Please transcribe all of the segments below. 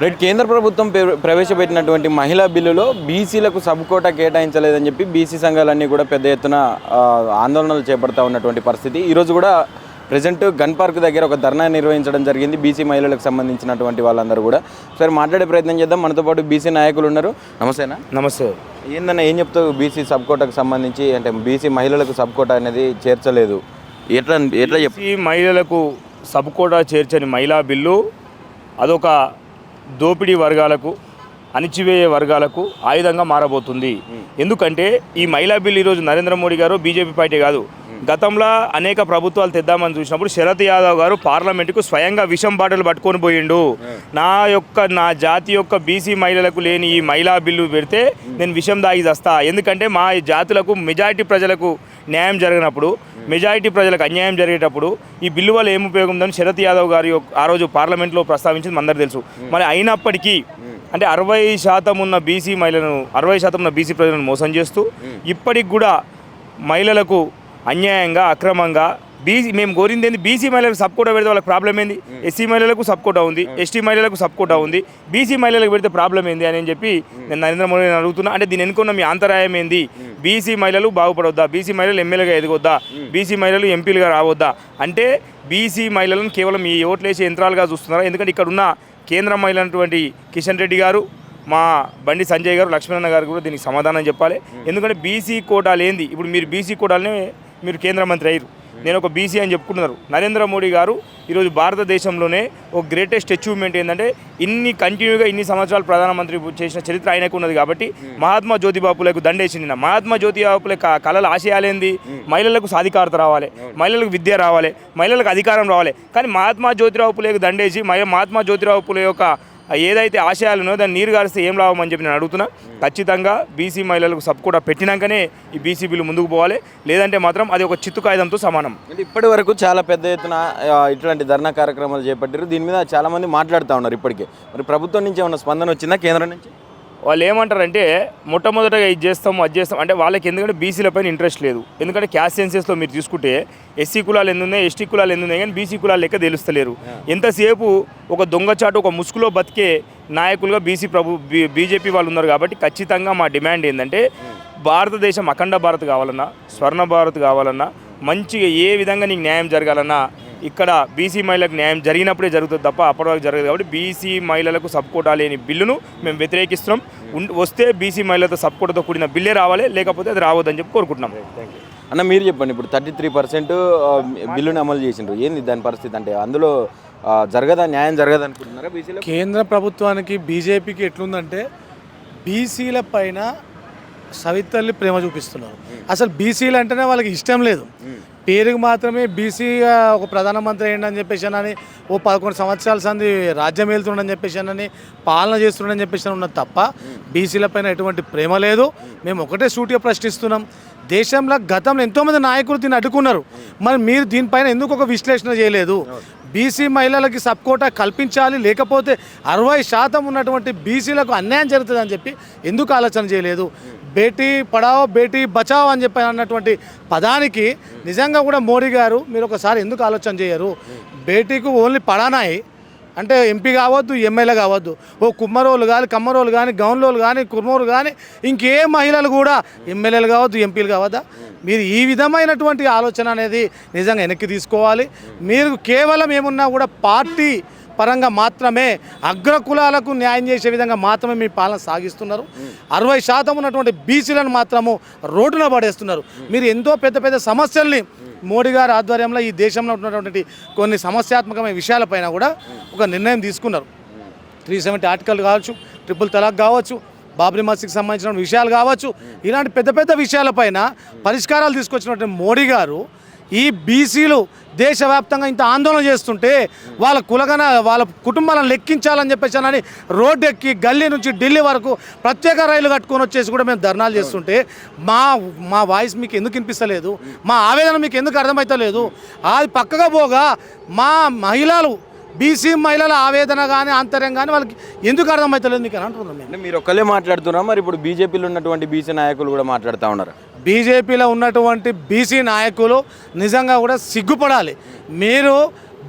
Right. కేంద్ర ప్రభుత్వం ప్రవేశపెట్టినటువంటి మహిళా బిల్లులో బీసీలకు సబ్ కోటా కేటాయించలేదని చెప్పి బీసీ సంఘాలన్నీ కూడా పెద్ద ఎత్తున ఆందోళనలు చేపడతా ఉన్నటువంటి పరిస్థితి. ఈరోజు కూడా ప్రజెంట్ గన్ పార్క్ దగ్గర ఒక ధర్నా నిర్వహించడం జరిగింది. బీసీ మహిళలకు సంబంధించినటువంటి వాళ్ళందరూ కూడా సరే మాట్లాడే ప్రయత్నం చేద్దాం. మనతో పాటు బీసీ నాయకులు ఉన్నారు. నమస్తేనా? నమస్తే. ఏందన్నా, ఏం చెప్తావు బీసీ సబ్ కోటాకు సంబంధించి? అంటే బీసీ మహిళలకు సబ్ కోటా అనేది చేర్చలేదు, ఎట్లా బీసీ మహిళలకు సబ్ కోటా చేర్చని మహిళా బిల్లు అదొక దోపిడీ వర్గాలకు, అణిచివేయే వర్గాలకు ఆయుధంగా మారబోతుంది. ఎందుకంటే ఈ మహిళా బిల్లు ఈరోజు నరేంద్ర మోడీ గారు బీజేపీ పార్టీ కాదు, గతంలో అనేక ప్రభుత్వాలు తెద్దామని చూసినప్పుడు శరద్ యాదవ్ గారు పార్లమెంటుకు స్వయంగా విషం బాటలు పట్టుకొని పోయిండు. నా జాతి యొక్క బీసీ మహిళలకు లేని ఈ మహిళా బిల్లు పెడితే నేను విషం దాగి చేస్తా, ఎందుకంటే మా జాతులకు మెజారిటీ ప్రజలకు న్యాయం జరిగినప్పుడు, మెజారిటీ ప్రజలకు అన్యాయం జరిగేటప్పుడు ఈ బిల్లు వల్ల ఏం ఉపయోగం ఉందని శరద్ యాదవ్ గారు ఆ రోజు పార్లమెంట్లో ప్రస్తావించింది అందరికీ తెలుసు. మరి అయినప్పటికీ అంటే 60% ఉన్న బీసీ మహిళలను, 60% ఉన్న బీసీ ప్రజలను మోసం చేస్తూ ఇప్పటికి కూడా మహిళలకు అన్యాయంగా, అక్రమంగా మేము కోరింది ఏంది, బీసీ మహిళలకు సబ్ కోటా పెడితే వాళ్ళకి ప్రాబ్లం ఏంది? ఎస్సీ మహిళలకు సబ్ కోటా ఉంది, ఎస్టీ మహిళలకు సబ్ కోటా ఉంది, బీసీ మహిళలకు పెడితే ప్రాబ్లం ఏంది అని చెప్పి నేను నరేంద్ర మోడీని అడుగుతున్నా. అంటే దీని ఎన్నుకున్న మీ అంతరాయం ఏంది? బీసీ మహిళలు బాగుపడవద్దా? బీసీ మహిళలు ఎమ్మెల్యేగా ఎదగొద్దా? బీసీ మహిళలు ఎంపీలుగా రావద్దా? అంటే బీసీ మహిళలను కేవలం ఈ ఓట్లేసే యంత్రాలుగా చూస్తున్నారా? ఎందుకంటే ఇక్కడ ఉన్న కేంద్ర మహిళ అయినటువంటి కిషన్ రెడ్డి గారు, మా బండి సంజయ్ గారు, లక్ష్మణన్న గారు కూడా దీనికి సమాధానం చెప్పాలి. ఎందుకంటే బీసీ కోటాలు ఏంది? ఇప్పుడు మీరు బీసీ కోటాలనే మీరు కేంద్ర మంత్రి అయ్యారు, నేను ఒక బీసీ అని చెప్పుకుంటున్నారు. నరేంద్ర మోడీ గారు ఈరోజు భారతదేశంలోనే ఒక గ్రేటెస్ట్ అచీవ్మెంట్ ఏంటంటే ఇన్ని సంవత్సరాలు ప్రధానమంత్రి చేసిన చరిత్ర ఆయనకు ఉన్నది. కాబట్టి మహాత్మా జ్యోతిబాపులకు దండేసింది. మహాత్మా జ్యోతిబాపుల కళల ఆశయాలేంది? మహిళలకు సాధికారత రావాలి, మహిళలకు విద్య రావాలి, మహిళలకు అధికారం రావాలి. కానీ మహాత్మా జ్యోతిరావు పులేకు దండేసి మహాత్మా జ్యోతిరావు పులే యొక్క ఏదైతే ఆశయాలు ఉన్నాయో దాన్ని నీరు గారిస్తే ఏం లాభం అని చెప్పి నేను అడుగుతున్నా. ఖచ్చితంగా బీసీ మహిళలకు సబ్ కోటా పెట్టినాకనే ఈ బీసీ బిల్లు ముందుకు పోవాలి, లేదంటే మాత్రం అది ఒక చిత్తు కాగితంతో సమానం. అంటే ఇప్పటి వరకు చాలా పెద్ద ఎత్తున ఇట్లాంటి ధర్నా కార్యక్రమాలు చేపట్టారు. దీని మీద చాలామంది మాట్లాడుతూ ఉన్నారు ఇప్పటికే. మరి ప్రభుత్వం నుంచి ఏమైనా స్పందన వచ్చిందా కేంద్రం నుంచి? వాళ్ళు ఏమంటారంటే మొట్టమొదటగా ఇది చేస్తాం, అది చేస్తాం అంటే వాళ్ళకి ఎందుకంటే బీసీలపైన ఇంట్రెస్ట్ లేదు. ఎందుకంటే క్యాస్ట్ సెన్సెస్లో మీరు చూసుకుంటే ఎస్సీ కులాలు ఎన్ని ఉన్నాయి, ఎస్టీ కులాలు ఎన్ని ఉన్నాయి, కానీ బీసీ కులాలు లెక్క తెలుస్తలేరు. ఎంతసేపు ఒక దొంగచాటు, ఒక ముసుగులో బతికే నాయకులుగా బీజేపీ వాళ్ళు ఉన్నారు. కాబట్టి ఖచ్చితంగా మా డిమాండ్ ఏంటంటే భారతదేశం అఖండ భారత్ కావాలన్నా, స్వర్ణ భారత్ కావాలన్నా, మంచిగా ఏ విధంగా నీకు న్యాయం జరగాలన్నా ఇక్కడ బీసీ మహిళలకు న్యాయం జరిగినప్పుడే జరుగుతుంది తప్ప అప్పటి వరకు జరగదు. కాబట్టి బీసీ మహిళలకు సబ్ కోటా లేని బిల్లును మేము వ్యతిరేకిస్తున్నాం. వస్తే బీసీ మహిళలతో సబ్ కోటాతో కూడిన బిల్లే రావాలి, లేకపోతే అది రావద్దని చెప్పి కోరుకుంటున్నాం. అన్న మీరు చెప్పండి, ఇప్పుడు 33% బిల్లుని అమలు చేసిండ్రు, ఏంది దాని పరిస్థితి? అంటే అందులో జరగదా, న్యాయం జరగదు అనుకుంటున్నారా బీసీలో? కేంద్ర ప్రభుత్వానికి బీజేపీకి ఎట్లుందంటే బీసీల పైన సవితల్లి ప్రేమ చూపిస్తున్నారు. అసలు బీసీలు అంటేనే వాళ్ళకి ఇష్టం లేదు. పేరుకి మాత్రమే బీసీగా ఒక ప్రధానమంత్రి అయ్యిండని చెప్పేసానని, ఓ 11 సంవత్సరాల సంది రాజ్యం వెళ్తుండని చెప్పేసానని, పాలన చేస్తుండని చెప్పేసి ఉన్నది తప్ప బీసీలపైన ఎటువంటి ప్రేమ లేదు. మేము ఒకటే సూటిగా ప్రశ్నిస్తున్నాం. దేశంలో గతంలో ఎంతోమంది నాయకులు దీన్ని అడ్డుకున్నారు, మరి మీరు దీనిపైన ఎందుకు ఒక విశ్లేషణ చేయలేదు? బీసీ మహిళలకి సబ్ కోటా కల్పించాలి, లేకపోతే 60% ఉన్నటువంటి బీసీలకు అన్యాయం జరుగుతుందని చెప్పి ఎందుకు ఆలోచన చేయలేదు? బేటీ పడావో బేటీ బచావో అని చెప్పి అన్నటువంటి పదానికి నిజంగా కూడా మోడీ గారు మీరు ఒకసారి ఎందుకు ఆలోచన చేయరు? బేటీకు ఓన్లీ పడానాయి అంటే ఎంపీ కావద్దు, ఎమ్మెల్యే కావద్దు, ఓ కుమ్మరోళ్ళు కానీ, కమ్మరోళ్ళు కానీ, గౌన్లోళ్ళు కానీ, కుర్మోలు కానీ, ఇంకే మహిళలు కూడా ఎమ్మెల్యేలు కావద్దు, ఎంపీలు కావద్దా? మీరు ఈ విధమైనటువంటి ఆలోచన అనేది నిజంగా వెనక్కి తీసుకోవాలి. మీరు కేవలం ఏమున్నా కూడా పార్టీ పరంగా మాత్రమే అగ్రకులాలకు న్యాయం చేసే విధంగా మాత్రమే మీ పాలన సాగిస్తున్నారు. 60% ఉన్నటువంటి బీసీలను మాత్రము రోడ్డున పడేస్తున్నారు. మీరు ఎంతో పెద్ద పెద్ద సమస్యల్ని మోడీ గారి ఆధ్వర్యంలో ఈ దేశంలో ఉన్నటువంటి కొన్ని సమస్యాత్మకమైన విషయాలపైన కూడా ఒక నిర్ణయం తీసుకున్నారు. 370 ఆర్టికల్ కావచ్చు, ట్రిపుల్ తలాక్ కావచ్చు, బాబ్రీ మసీద్కి సంబంధించిన విషయాలు కావచ్చు, ఇలాంటి పెద్ద పెద్ద విషయాలపైన పరిష్కారాలు తీసుకొచ్చినటువంటి మోడీ గారు ఈ బీసీలు దేశవ్యాప్తంగా ఇంత ఆందోళన చేస్తుంటే వాళ్ళ కుటుంబాలను లెక్కించాలని చెప్పేసి రోడ్డు ఎక్కి గల్లీ నుంచి ఢిల్లీ వరకు ప్రత్యేక రైలు కట్టుకొని వచ్చేసి కూడా మేము ధర్నాలు చేస్తుంటే మా వాయిస్ మీకు ఎందుకు వినిపిస్తలేదు? మా ఆవేదన మీకు ఎందుకు అర్థమవుతలేదు? అది పక్కగా పోగా మా మహిళలు, బీసీ మహిళల ఆవేదన కానీ ఆంతర్యం కానీ వాళ్ళకి ఎందుకు అర్థమవుతలేదు మీకు అని అంటున్నాం. అంటే మీరు ఒక్కలే మాట్లాడుతున్నా, మరి ఇప్పుడు బీజేపీలో ఉన్నటువంటి బీసీ నాయకులు కూడా మాట్లాడుతూ ఉన్నారు. బీజేపీలో ఉన్నటువంటి బీసీ నాయకులు నిజంగా కూడా సిగ్గుపడాలి. మీరు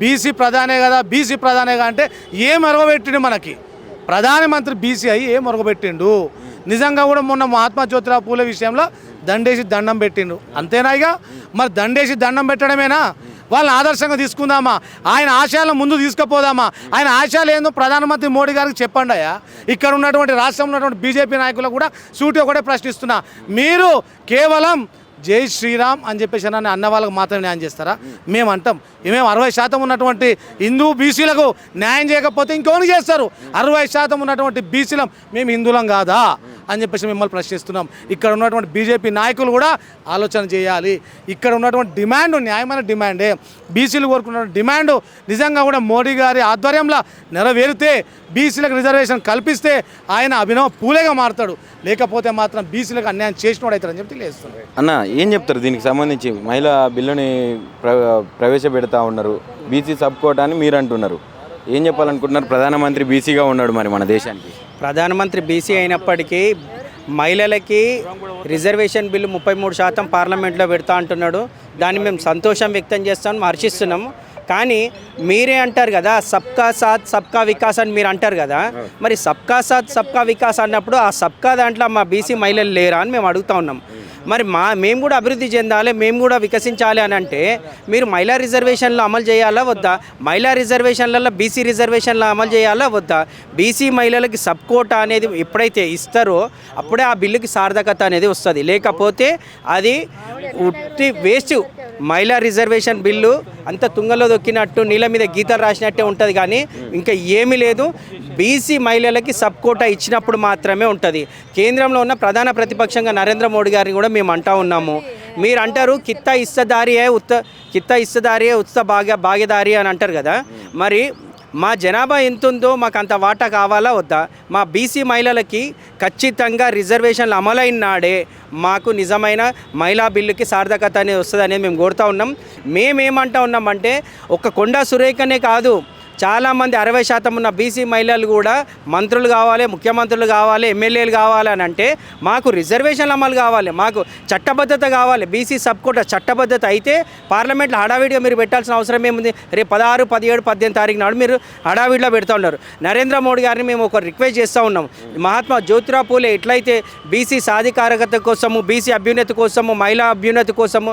బీసీ ప్రధానే కదా, బీసీ ప్రధానే కదా అంటే ఏం అరవబెట్టింది మనకి? ప్రధానమంత్రి బీసీ అయ్యి ఏం మొరగబెట్టిండు? నిజంగా కూడా మొన్న మహాత్మా జ్యోతిరావు పూలే విషయంలో దండేసి దండం పెట్టిండు, అంతేనా? ఇక మరి దండేసి దండం పెట్టడమేనా? వాళ్ళని ఆదర్శంగా తీసుకుందామా? ఆయన ఆశయాలను ముందు తీసుకుపోదామా? ఆయన ఆశయాలు ఏందో ప్రధానమంత్రి మోడీ గారికి చెప్పండి అయ్యా. ఇక్కడ ఉన్నటువంటి రాష్ట్రంలో ఉన్నటువంటి బీజేపీ నాయకులు కూడా సూటి ఒకటే ప్రశ్నిస్తున్నా, మీరు కేవలం జై శ్రీరామ్ అని చెప్పేసి అన్న వాళ్ళకి మాత్రమే న్యాయం చేస్తారా? మేము అంటాం, మేము 60% ఉన్నటువంటి హిందూ బీసీలకు న్యాయం చేయకపోతే ఇంకోని చేస్తారు. 60% ఉన్నటువంటి బీసీలం మేము హిందువులం కాదా అని చెప్పేసి మిమ్మల్ని ప్రశ్నిస్తున్నాం. ఇక్కడ ఉన్నటువంటి బీజేపీ నాయకులు కూడా ఆలోచన చేయాలి. ఇక్కడ ఉన్నటువంటి డిమాండ్ న్యాయమైన డిమాండే, బీసీలు కోరుకున్న డిమాండ్ నిజంగా కూడా మోడీ గారి ఆధ్వర్యంలో నెరవేరితే, బీసీలకు రిజర్వేషన్ కల్పిస్తే ఆయన అభినవ్ పూలేగా మారుతాడు. లేకపోతే మాత్రం బీసీలకు అన్యాయం చేసినోడు అవుతారని చెప్పి తెలియజేస్తున్నారు. అన్న ఏం చెప్తారు దీనికి సంబంధించి? మహిళా బిల్లుని ప్రవేశపెడతా ఉన్నారు, బీసీ సబ్ కోటా అని మీరు అంటున్నారు. ఏం చెప్పాలనుకుంటున్నారు? ప్రధానమంత్రి బీసీగా ఉన్నాడు మరి మన దేశానికి. ప్రధానమంత్రి బీసీ అయినప్పటికీ మహిళలకి రిజర్వేషన్ బిల్లు 33% పార్లమెంట్లో పెడతా అంటున్నాడు. దాన్ని మేము సంతోషం వ్యక్తం చేస్తాం, హర్షిస్తున్నాము. కానీ మీరే అంటారు కదా సబ్కా సాత్ సబ్కా వికాస్ అని మీరు అంటారు కదా, మరి సబ్కా సాత్ సబ్కా వికాస్ అన్నప్పుడు ఆ సబ్కా దాంట్లో మా బీసీ మహిళలు లేరా అని మేము అడుగుతా ఉన్నాం. మరి మేము కూడా అభివృద్ధి చెందాలి, మేము కూడా వికసించాలి అని అంటే మీరు మహిళా రిజర్వేషన్లు అమలు చేయాలా వద్దా? మహిళా రిజర్వేషన్లలో బీసీ రిజర్వేషన్లు అమలు చేయాలా వద్దా? బీసీ మహిళలకి సబ్ కోటా అనేది ఎప్పుడైతే ఇస్తారో అప్పుడే ఆ బిల్లుకి సార్థకత అనేది వస్తుంది. లేకపోతే అది ఉట్టి వేస్ట్. మహిళా రిజర్వేషన్ బిల్లు అంత తుంగలో దొక్కినట్టు నీళ్ళ మీద గీతలు రాసినట్టే ఉంటుంది, కానీ ఇంకా ఏమీ లేదు. బీసీ మహిళలకి సబ్ కోటా ఇచ్చినప్పుడు మాత్రమే ఉంటుంది. కేంద్రంలో ఉన్న ప్రధాన ప్రతిపక్షంగా నరేంద్ర మోడీ గారిని కూడా మేము అంటా ఉన్నాము. మీరు అంటారు కిత్తా ఇస్తదారియే ఉత్త భాగ్యదారి అని అంటారు కదా, మరి మా జనాభా ఎంత ఉందో మాకు అంత వాటా కావాలా వద్దా? మా బీసీ మహిళలకి ఖచ్చితంగా రిజర్వేషన్లు అమలైన నాడే మాకు నిజమైన మహిళా బిల్లుకి సార్థకత అనేది వస్తుంది అనేది మేము కోరుతూ ఉన్నాం. మేమేమంటా ఉన్నామంటే ఒక కొండా సురేఖనే కాదు, చాలామంది 60% ఉన్న బీసీ మహిళలు కూడా మంత్రులు కావాలి, ముఖ్యమంత్రులు కావాలి, ఎమ్మెల్యేలు కావాలి అని అంటే మాకు రిజర్వేషన్లు అమలు కావాలి, మాకు చట్టబద్ధత కావాలి. బీసీ సబ్ కోటా చట్టబద్ధత అయితే పార్లమెంట్లో హడావిడిగా మీరు పెట్టాల్సిన అవసరం ఏముంది? రేపు 16, 17, 18 తారీఖు నాడు మీరు హడావిడిలో పెడుతూ ఉన్నారు. నరేంద్ర మోడీ గారిని మేము ఒక రిక్వెస్ట్ చేస్తూ ఉన్నాం. మహాత్మా జ్యోతిరావు పూలే ఎట్లయితే బీసీ సాధికారకత కోసము, బీసీ అభ్యున్నతి కోసము, మహిళా అభ్యున్నతి కోసము,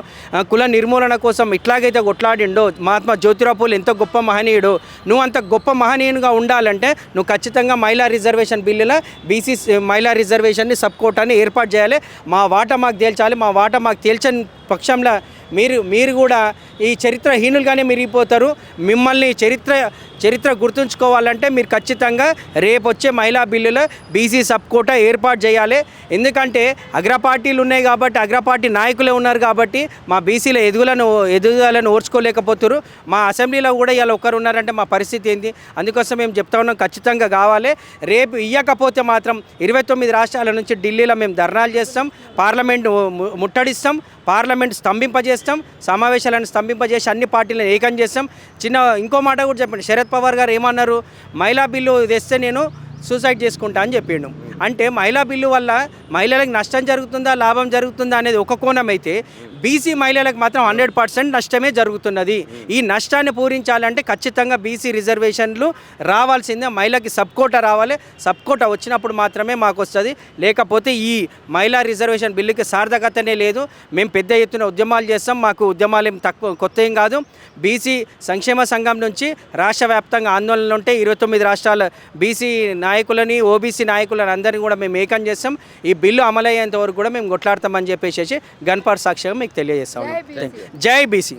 కుల నిర్మూలన కోసం ఇట్లాగైతే కొట్లాడిండో మహాత్మా జ్యోతిరావు పూలే ఎంతో గొప్ప మహనీయుడు. నువ్వు అంత గొప్ప మహనీయునిగా ఉండాలంటే నువ్వు ఖచ్చితంగా మహిళా రిజర్వేషన్ బిల్లులో బీసీ మహిళా రిజర్వేషన్ని సబ్ కోటాని ఏర్పాటు చేయాలి. మా వాటా మాకు తేల్చాలి. మా వాటా మాకు తేల్చని పక్షంలో మీరు కూడా ఈ చరిత్రహీనులుగానే మిరిగిపోతారు. మిమ్మల్ని చరిత్ర గుర్తుంచుకోవాలంటే మీరు ఖచ్చితంగా రేపు వచ్చే మహిళా బిల్లులో బీసీ సబ్ కోటా ఏర్పాటు చేయాలి. ఎందుకంటే అగ్రపార్టీలు ఉన్నాయి కాబట్టి, అగ్రపార్టీ నాయకులే ఉన్నారు కాబట్టి మా బీసీల ఎదుగుదలను ఓర్చుకోలేకపోతున్నారు. మా అసెంబ్లీలో కూడా ఇలా ఒకరు ఉన్నారంటే మా పరిస్థితి ఏంది? అందుకోసం మేము చెప్తా ఉన్నాం, ఖచ్చితంగా కావాలి. రేపు ఇవ్వకపోతే మాత్రం 29 రాష్ట్రాల నుంచి ఢిల్లీలో మేము ధర్నాలు చేస్తాం, పార్లమెంట్ ముట్టడిస్తాం, పార్లమెంట్ స్తంభింపజేస్తాం, సమావేశాలను స్తంభింపజేసి అన్ని పార్టీలను ఏకం చేస్తాం. ఇంకో మాట కూడా చెప్పండి, శరద్ పవార్ గారు ఏమన్నారు? మహిళా బిల్లు తెస్తే నేను సూసైడ్ చేసుకుంటా అని చెప్పిండు. అంటే మహిళా బిల్లు వల్ల మహిళలకు నష్టం జరుగుతుందా, లాభం జరుగుతుందా అనేది ఒక కోణం అయితే, బీసీ మహిళలకు మాత్రం 100% నష్టమే జరుగుతున్నది. ఈ నష్టాన్ని పూరించాలంటే ఖచ్చితంగా బీసీ రిజర్వేషన్లు రావాల్సిందే. మహిళకి సబ్ కోటా రావాలి. సబ్ కోటా వచ్చినప్పుడు మాత్రమే మాకు వస్తుంది. లేకపోతే ఈ మహిళా రిజర్వేషన్ బిల్లుకి సార్థకతనే లేదు. మేము పెద్ద ఎత్తున ఉద్యమాలు చేస్తాం. మాకు ఉద్యమాలు ఏం కొత్త ఏం కాదు. బీసీ సంక్షేమ సంఘం నుంచి రాష్ట్ర వ్యాప్తంగా ఆందోళనలు ఉంటే 29 రాష్ట్రాల బీసీ నాయకులని, ఓబీసీ నాయకులని అందరినీ కూడా మేము ఏకం చేస్తాం. ఈ బిల్లు అమలయ్యేంత వరకు కూడా మేము కొట్లాడతామని చెప్పేసి గన్పార్ సాక్షిగా మీకు తెలియజేస్తాం. జై బీసీ.